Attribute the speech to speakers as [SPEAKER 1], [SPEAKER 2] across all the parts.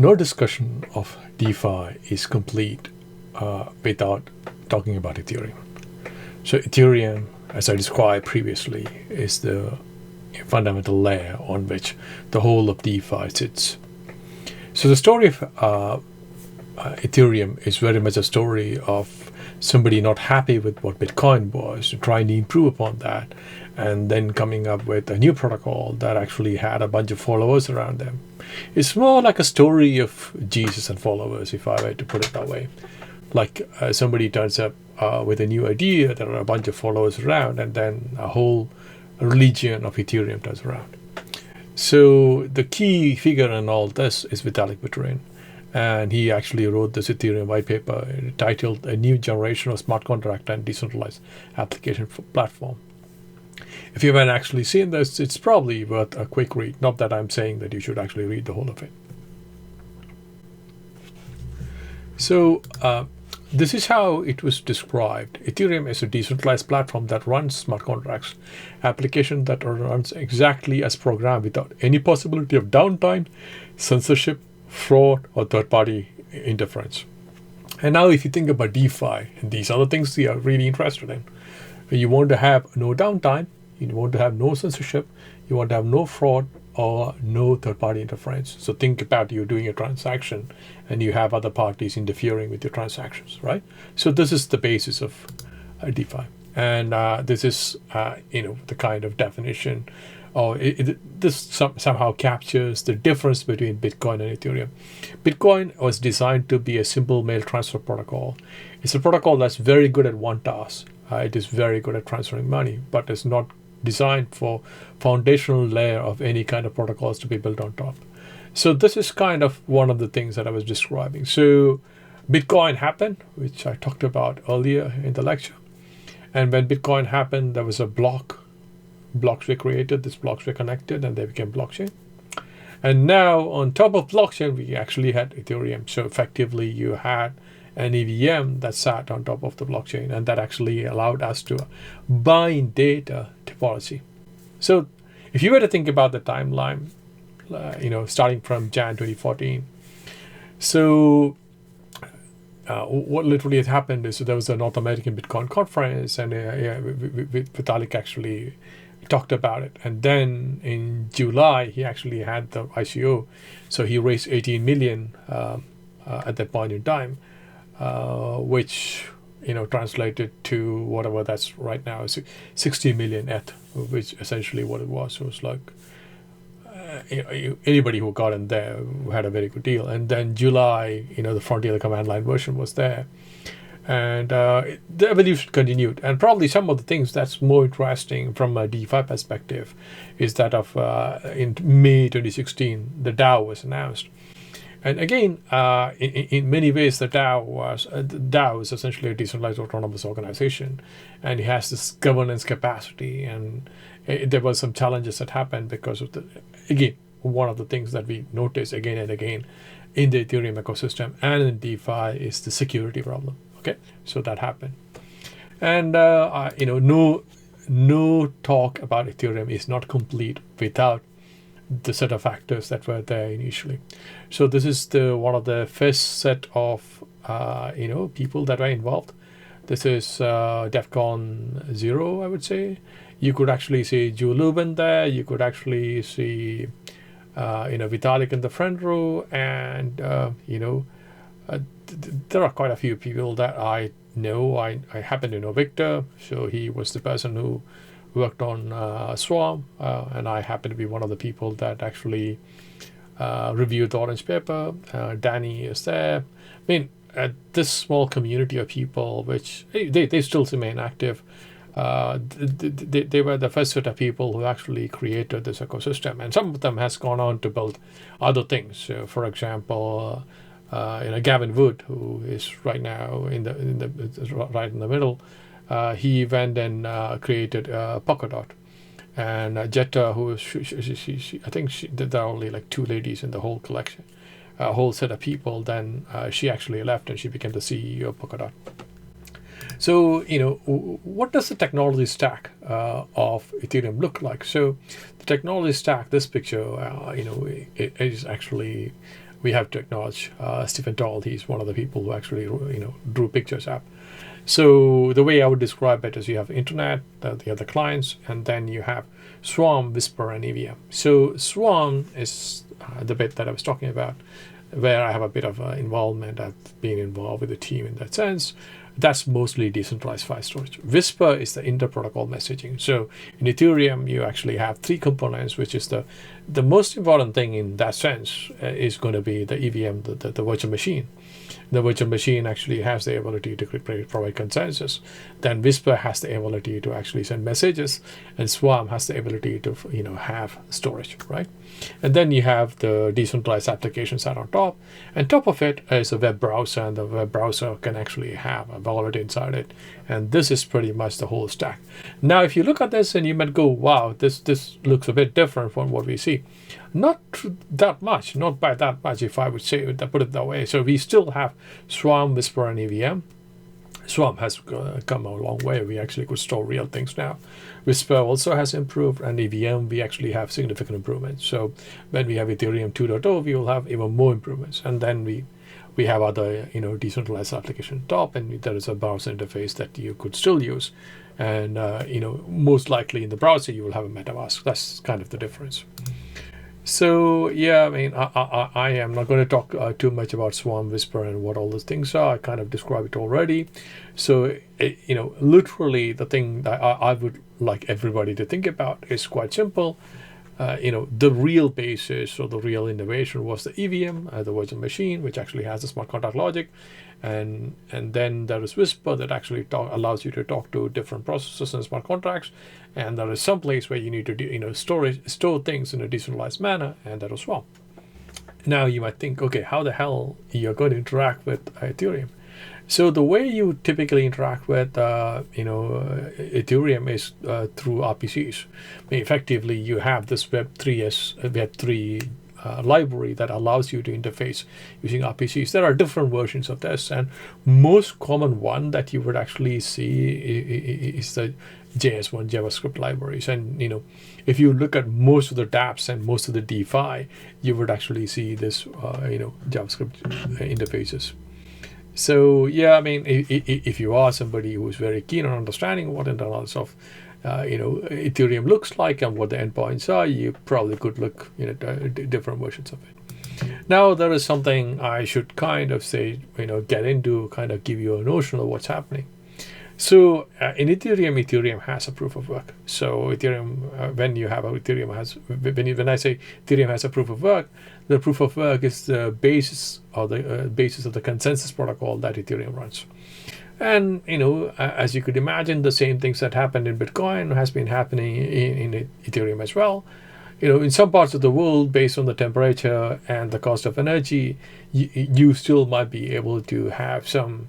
[SPEAKER 1] No discussion of DeFi is complete without talking about Ethereum. So Ethereum, as I described previously, is the fundamental layer on which the whole of DeFi sits. So the story of Ethereum is very much a story of somebody not happy with what Bitcoin was, trying to improve upon that, and then coming up with a new protocol that actually had a bunch of followers around them. It's more like a story of Jesus and followers, if I were to put it that way. Like somebody turns up with a new idea, there are a bunch of followers around, and then a whole religion of Ethereum turns around. So the key figure in all this is Vitalik Buterin. And he actually wrote this Ethereum white paper titled A New Generation of Smart Contract and Decentralized Application Platform. If you haven't actually seen this, it's probably worth a quick read. Not that I'm saying that you should actually read the whole of it. So this is how it was described. Ethereum is a decentralized platform that runs smart contracts, application that runs exactly as programmed without any possibility of downtime, censorship, fraud, or third-party interference. And now if you think about DeFi, and these are the things you are really interested in. You want to have no downtime, you want to have no censorship, you want to have no fraud or no third-party interference. So think about you doing a transaction and you have other parties interfering with your transactions, right? So this is the basis of DeFi. And this is, the kind of definition, or this somehow captures the difference between Bitcoin and Ethereum. Bitcoin was designed to be a simple mail transfer protocol. It's a protocol that's very good at one task. It is very good at transferring money, but it's not designed for foundational layer of any kind of protocols to be built on top. So this is kind of one of the things that I was describing. So Bitcoin happened, which I talked about earlier in the lecture. And when Bitcoin happened, there was a block. Blocks were created, these blocks were connected, and they became blockchain. And now on top of blockchain, we actually had Ethereum. So effectively, you had an EVM that sat on top of the blockchain, and that actually allowed us to bind data to policy. So if you were to think about the timeline, starting from Jan 2014, so what literally had happened is there was a North American Bitcoin conference, and Vitalik actually talked about it. And then in July, he actually had the ICO. So he raised 18 million at that point in time, which translated to whatever that's right now, 60 million ETH, which essentially what it was. So it was like anybody who got in there had a very good deal. And then July, the Frontier command line version was there. And the evolution continued. And probably some of the things that's more interesting from a DeFi perspective is that of in May 2016, the DAO was announced. And again, in many ways, the DAO is essentially a decentralized autonomous organization, and it has this governance capacity. And there were some challenges that happened because of one of the things that we notice again and again in the Ethereum ecosystem and in DeFi is the security problem. Okay, so that happened, and no talk about Ethereum is not complete without the set of factors that were there initially. So this is one of the first set of people that were involved. This is Defcon Zero, I would say. You could actually see Joe Lubin there. You could actually see Vitalik in the front row, and there are quite a few people that I know. I happen to know Victor, so he was the person who worked on Swarm, and I happen to be one of the people that actually reviewed the orange paper. Danny is there. I mean, this small community of people, which they still remain active, they were the first set of people who actually created this ecosystem, and some of them has gone on to build other things. So, for example, Gavin Wood, who is right now right in the middle, he went and created Polkadot, and Jetta, who is she I think there are only like two ladies in the whole collection, a whole set of people. Then she actually left and she became the CEO of Polkadot. So, what does the technology stack of Ethereum look like? So the technology stack, this picture, it is actually we have to acknowledge Stephen Dahl. He's one of the people who actually drew pictures up. So the way I would describe it is you have internet, the other clients, and then you have Swarm, Whisper, and EVM. So Swarm is the bit that I was talking about, where I have a bit of involvement. I've been involved with the team in that sense. That's mostly decentralized file storage. Whisper is the inter-protocol messaging. So in Ethereum, you actually have three components, which is the most important thing in that sense is going to be the EVM, the virtual machine. The virtual machine actually has the ability to provide consensus. Then Whisper has the ability to actually send messages, and Swarm has the ability to have storage, right? And then you have the decentralized applications that are on top. And top of it is a web browser, and the web browser can actually have a wallet inside it. And this is pretty much the whole stack. Now, if you look at this and you might go, wow, this looks a bit different from what we see. Not that much, not by that much, if I would say put it that way. So we still have Swarm, Whisper, and EVM. Swarm has come a long way. We actually could store real things now. Whisper also has improved, and EVM, we actually have significant improvements. So when we have Ethereum 2.0, we will have even more improvements. And then we have other decentralized application top, and there is a browser interface that you could still use. And most likely in the browser you will have a MetaMask. That's kind of the difference. So yeah, I mean, I am not going to talk too much about Swarm, Whisper, and what all those things are. I kind of described it already. So literally the thing that I would like everybody to think about is quite simple. The real basis or the real innovation was the EVM, the virtual machine, which actually has the smart contract logic, and then there is Whisper that actually allows you to talk to different processes and smart contracts, and there is some place where you need to store things in a decentralized manner, and that is Swarm. Now you might think, okay, how the hell you're going to interact with Ethereum? So the way you typically interact with Ethereum is through RPCs. I mean, effectively, you have this Web3 library that allows you to interface using RPCs. There are different versions of this, and most common one that you would actually see is the JS1 JavaScript libraries. And if you look at most of the dApps and most of the DeFi, you would actually see this JavaScript interfaces. So yeah, I mean, if you are somebody who is very keen on understanding what internals of Ethereum looks like and what the endpoints are, you probably could look at different versions of it. Now there is something I should kind of say, get into, kind of give you a notion of what's happening. So in Ethereum has a proof of work. So Ethereum, when I say Ethereum has a proof of work, the proof of work is the basis of the consensus protocol that Ethereum runs. And as you could imagine, the same things that happened in Bitcoin has been happening in Ethereum as well. In some parts of the world, based on the temperature and the cost of energy, you still might be able to have some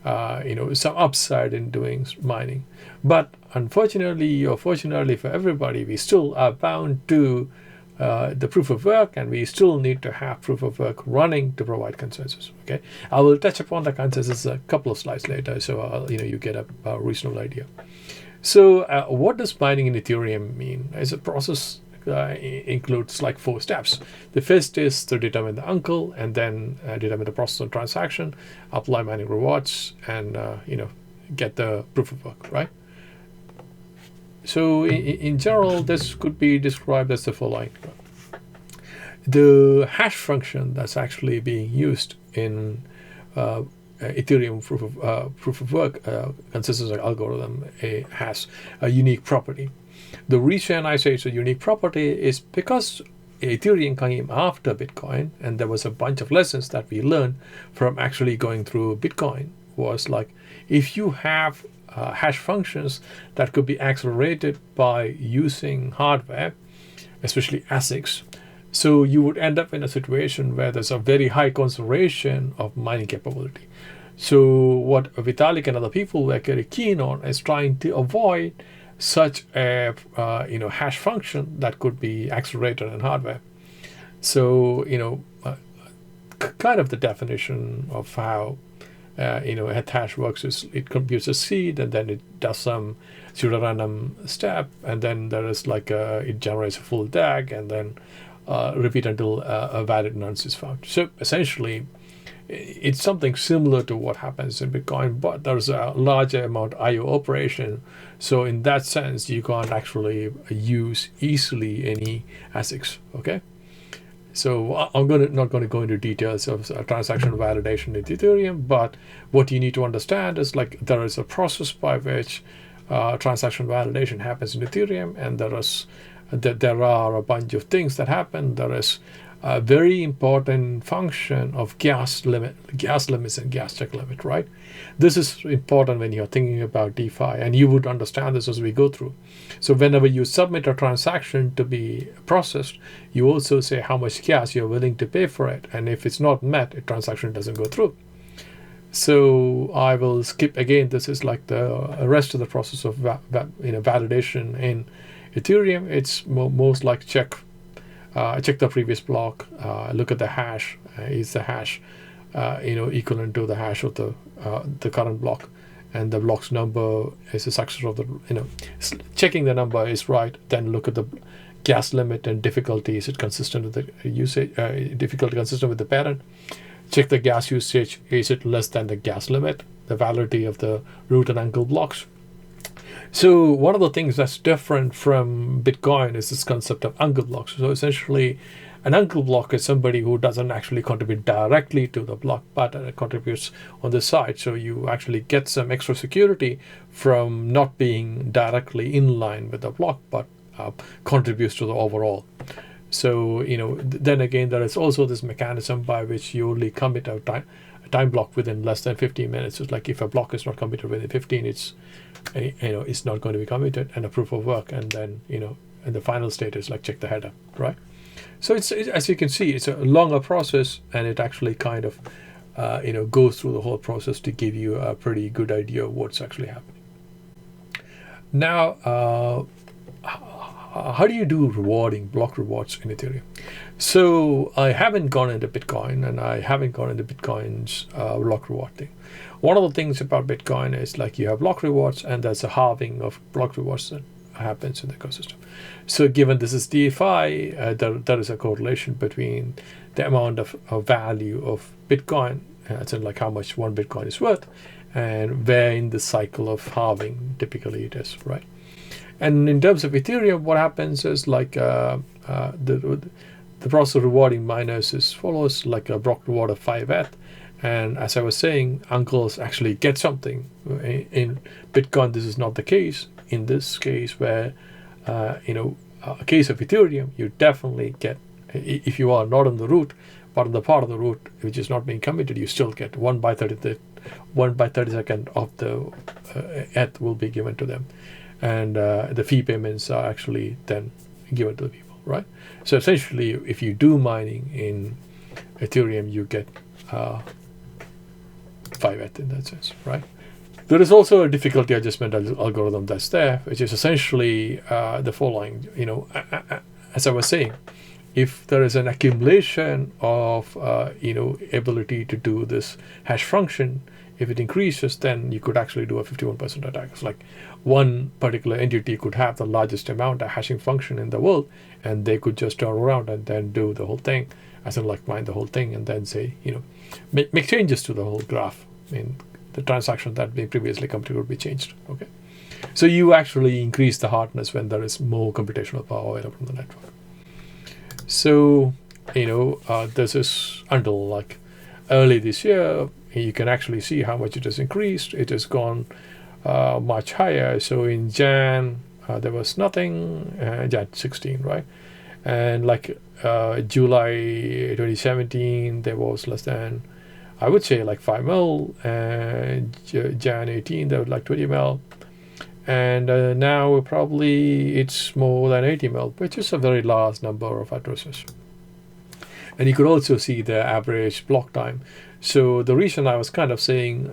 [SPEAKER 1] upside in doing mining. But unfortunately or fortunately for everybody, we still are bound to the proof of work, and we still need to have proof of work running to provide consensus. Okay, I will touch upon the consensus a couple of slides later, so you get a reasonable idea. So what does mining in Ethereum mean? As a process includes like 4 steps. The first is to determine the uncle, and then determine the process of transaction, apply mining rewards, and get the proof of work, right? So in general, this could be described as the following. The hash function that's actually being used in Ethereum proof of work consensus algorithm has a unique property. The reason I say it's a unique property is because Ethereum came after Bitcoin, and there was a bunch of lessons that we learned from actually going through Bitcoin. Was like, if you have hash functions that could be accelerated by using hardware, especially ASICs, so you would end up in a situation where there's a very high concentration of mining capability. So what Vitalik and other people were very keen on is trying to avoid such a hash function that could be accelerated in hardware. So kind of the definition of how a hash works is it computes a seed, and then it does some pseudorandom step, and then there is like it generates a full DAG, and then repeat until a valid nonce is found. So essentially, it's something similar to what happens in Bitcoin, but there's a larger amount of IO operation. So in that sense, you can't actually use easily any ASICs. Okay. So I'm not going to go into details of transaction validation in Ethereum, but what you need to understand is like there is a process by which transaction validation happens in Ethereum, and there are a bunch of things that happen. There is a very important function of gas limits and gas check limit, right? This is important when you're thinking about DeFi, and you would understand this as we go through. So whenever you submit a transaction to be processed, you also say how much gas you're willing to pay for it, and if it's not met, a transaction doesn't go through. So I will skip again. This is like the rest of the process of validation in Ethereum. It's most like check the previous block, look at the hash. Is the hash equivalent to the hash of the current block, and the block's number is the success of the checking the number is right. Then look at the gas limit and difficulty. Is it consistent with the usage? Difficulty consistent with the parent. Check the gas usage. Is it less than the gas limit? The validity of the root and uncle blocks. So one of the things that's different from Bitcoin is this concept of uncle blocks. So essentially, an uncle block is somebody who doesn't actually contribute directly to the block, but contributes on the side. So you actually get some extra security from not being directly in line with the block, but contributes to the overall. So then again, there is also this mechanism by which you only commit a time block within less than 15 minutes. It's like if a block is not committed within 15, it's not going to be committed, and a proof of work, and then and the final state is like check the header, right? So it's as you can see, it's a longer process, and it actually kind of goes through the whole process to give you a pretty good idea of what's actually happening. Now, how do you do rewarding, block rewards in Ethereum? So I haven't gone into Bitcoin, and I haven't gone into Bitcoin's block reward thing. One of the things about Bitcoin is like you have block rewards, and there's a halving of block rewards that happens in the ecosystem. So given this is DeFi, there is a correlation between the amount of value of Bitcoin, as in like how much one Bitcoin is worth, and where in the cycle of halving typically it is, right? And in terms of Ethereum, what happens is like the process of rewarding miners is follows, like a block reward of 5 ETH. And as I was saying, uncles actually get something. In Bitcoin, this is not the case. In this case, where a case of Ethereum, you definitely get, if you are not on the root, but on the part of the root which is not being committed, you still get 1 by 32nd of the ETH will be given to them. And the fee payments are actually then given to the people, right? So essentially, if you do mining in Ethereum, you get 5 ETH in that sense, right? There is also a difficulty adjustment algorithm that's there, which is essentially the following. As I was saying, if there is an accumulation of ability to do this hash function, if it increases, then you could actually do a 51% attack. It's like one particular entity could have the largest amount of hashing function in the world, and they could just turn around and then do the whole thing, as in like mine the whole thing, and then say, make changes to the whole graph. I mean, the transaction that they previously completed would be changed. Okay, so you actually increase the hardness when there is more computational power available in the network. So this is until like early this year. You can actually see how much it has increased. It has gone much higher. So in Jan, there was nothing, Jan 16, right? And like July 2017, there was less than, I would say like 5 mil. And Jan 18, there was like 20 mil. And now probably it's more than 80 mil, which is a very large number of addresses. And you could also see the average block time. So the reason I was kind of saying,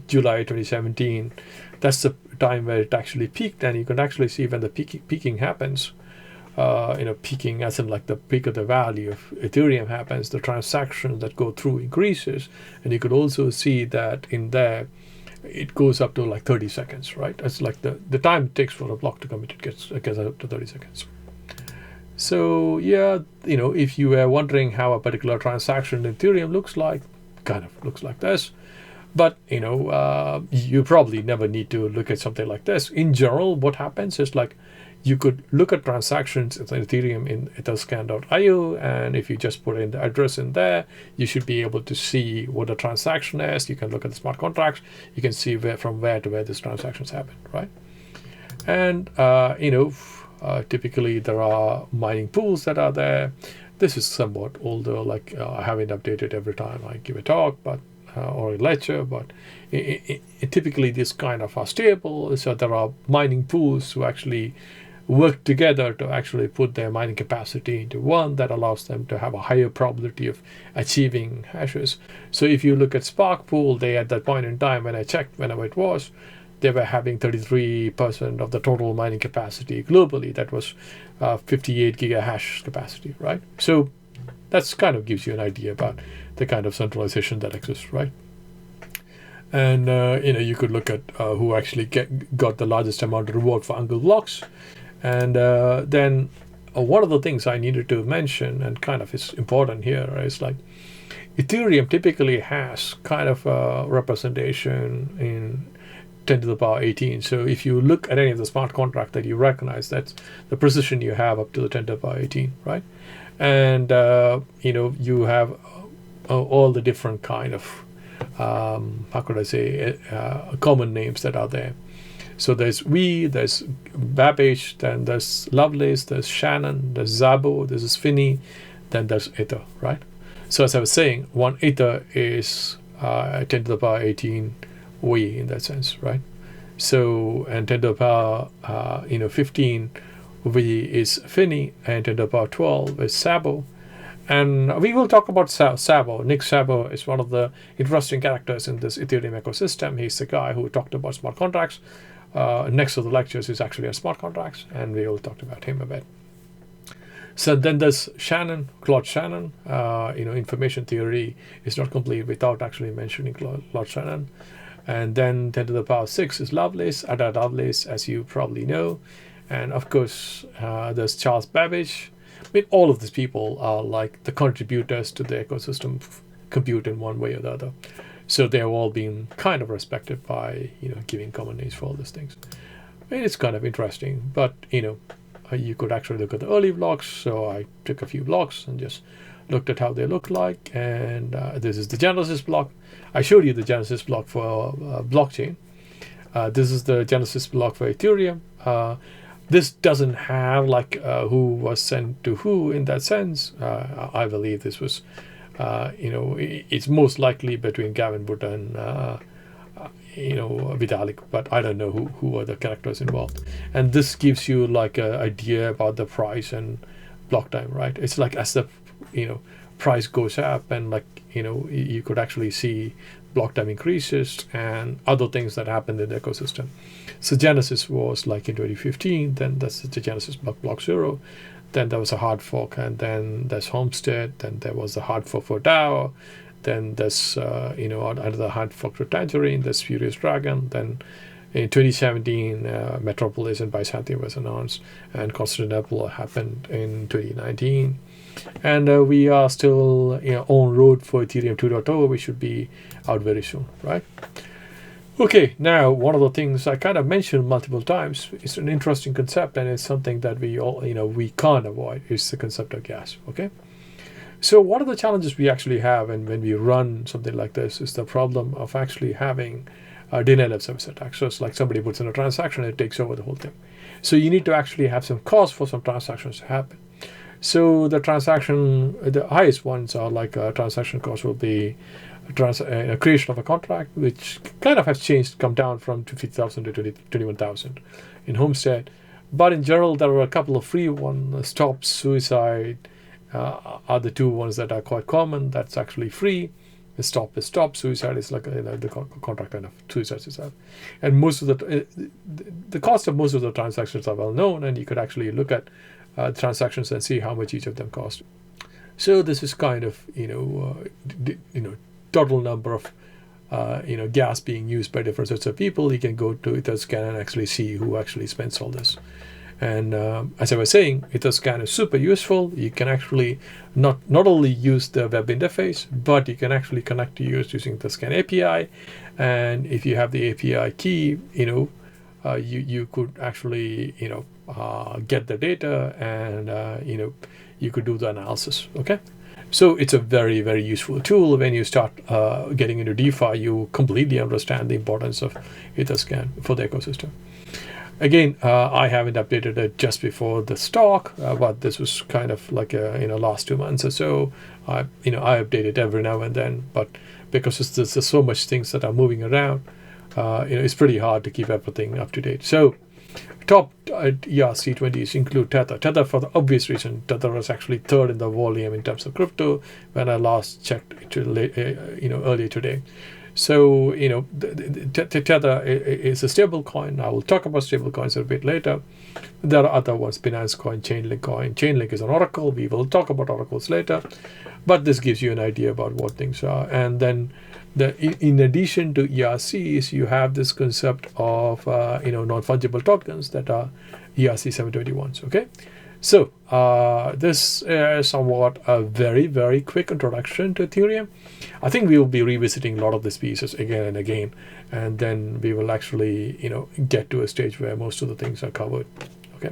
[SPEAKER 1] July 2017, that's the time where it actually peaked, and you can actually see when the peaking happens, peaking as in like the peak of the value of Ethereum happens, the transactions that go through increases, and you could also see that in there, it goes up to like 30 seconds, right? It's like the time it takes for a block to commit, it gets up to 30 seconds. So yeah, if you were wondering how a particular transaction in Ethereum looks like, kind of looks like this. But you probably never need to look at something like this. In general, what happens is like you could look at transactions in Ethereum in etherscan.io, and if you just put in the address in there, you should be able to see what the transaction is. You can look at the smart contracts. You can see from where to where these transactions happen, right? And typically there are mining pools that are there. This is somewhat older, like I haven't updated every time I give a talk, but or a lecture, but typically this kind of are stable. So there are mining pools who actually work together to actually put their mining capacity into one that allows them to have a higher probability of achieving hashes. So if you look at Spark Pool, they at that point in time when I checked whenever it was, they were having 33% of the total mining capacity globally. That was 58 gigahash capacity, right? So that's kind of gives you an idea about the kind of centralization that exists, right? And you could look at who actually got the largest amount of reward for Uncle blocks. And then one of the things I needed to mention, and kind of is important here, is like Ethereum typically has kind of a representation in 10 to the power 18. So if you look at any of the smart contract that you recognize, that's the precision you have up to the 10 to the power 18, right? And you have all the different kind of how could I say common names that are there. So there's there's Babbage, then there's Lovelace, there's Shannon, there's Zabo, there's Finney, then there's Ether, right? So as I was saying, one Ether is 10 to the power 18 V in that sense, right? So, and 10 to the power 15 V is Finney, and 10 to the power 12 is Sabo. And we will talk about Sabo. Nick Sabo is one of the interesting characters in this Ethereum ecosystem. He's the guy who talked about smart contracts. Next to the lectures is actually on smart contracts, and we will talk about him a bit. So then there's Shannon, Claude Shannon. Information theory is not complete without actually mentioning Claude Shannon. And then 10 to the power 6 is Lovelace, Ada Lovelace, as you probably know. And of course, there's Charles Babbage. I mean, all of these people are like the contributors to the ecosystem compute in one way or the other. So they're all being kind of respected by, giving common names for all these things. I mean, it's kind of interesting, but, you could actually look at the early blocks. So I took a few blocks and just looked at how they look like. And this is the Genesis block. I showed you the Genesis block for blockchain. This is the Genesis block for Ethereum. This doesn't have like who was sent to who in that sense. I believe this was, it's most likely between Gavin Buterin and Vitalik, but I don't know who are the characters involved. And this gives you like an idea about the price and block time, right? It's like as the price goes up, and like you could actually see block time increases and other things that happened in the ecosystem. So Genesis was like in 2015, then that's the Genesis block 0, then there was a hard fork, and then there's Homestead, then there was the hard fork for DAO, then there's another hard fork for Tangerine, there's Furious Dragon, then in 2017 Metropolis and Byzantium was announced, and Constantinople happened in 2019. And we are still on road for Ethereum 2.0. We should be out very soon, right? Okay, now one of the things I kind of mentioned multiple times, it's an interesting concept, and it's something that we all we can't avoid, is the concept of gas. Okay, so one of the challenges we actually have, and when we run something like this, is the problem of actually having a denial of service attack. So it's like somebody puts in a transaction and it takes over the whole thing. So you need to actually have some cost for some transactions to happen. So the highest ones are like transaction cost will be a creation of a contract, which kind of has come down from 50,000 to 21,000 in Homestead. But in general, there are a couple of free ones. Stop, Suicide are the two ones that are quite common. That's actually free. The Stop is Stop. Suicide is like the contract kind of suicides itself. And most of the cost of most of the transactions are well known, and you could actually look at transactions and see how much each of them cost. So this is kind of total number of gas being used by different sets of people. You can go to Etherscan and actually see who actually spends all this. And as I was saying, Etherscan is super useful. You can actually not only use the web interface, but you can actually connect to use using Etherscan API. And if you have the API key, you could actually get the data, and you could do the analysis. Okay, so it's a very, very useful tool. When you start getting into DeFi, you completely understand the importance of Etherscan for the ecosystem. Again, I haven't updated it just before this talk, but this was kind of like last 2 months or so. I update it every now and then, but because there's so much things that are moving around, it's pretty hard to keep everything up to date. So top ERC20s include Tether. Tether, for the obvious reason, Tether was actually third in the volume in terms of crypto when I last checked earlier today. So Tether is a stable coin. I will talk about stable coins a bit later. There are other ones: Binance Coin, Chainlink Coin. Chainlink is an oracle. We will talk about oracles later, but this gives you an idea about what things are. And then in addition to ERCs, you have this concept of non-fungible tokens that are ERC 721s. Okay, so this is somewhat a very, very quick introduction to Ethereum. I think we will be revisiting a lot of these pieces again and again, and then we will actually get to a stage where most of the things are covered. Okay.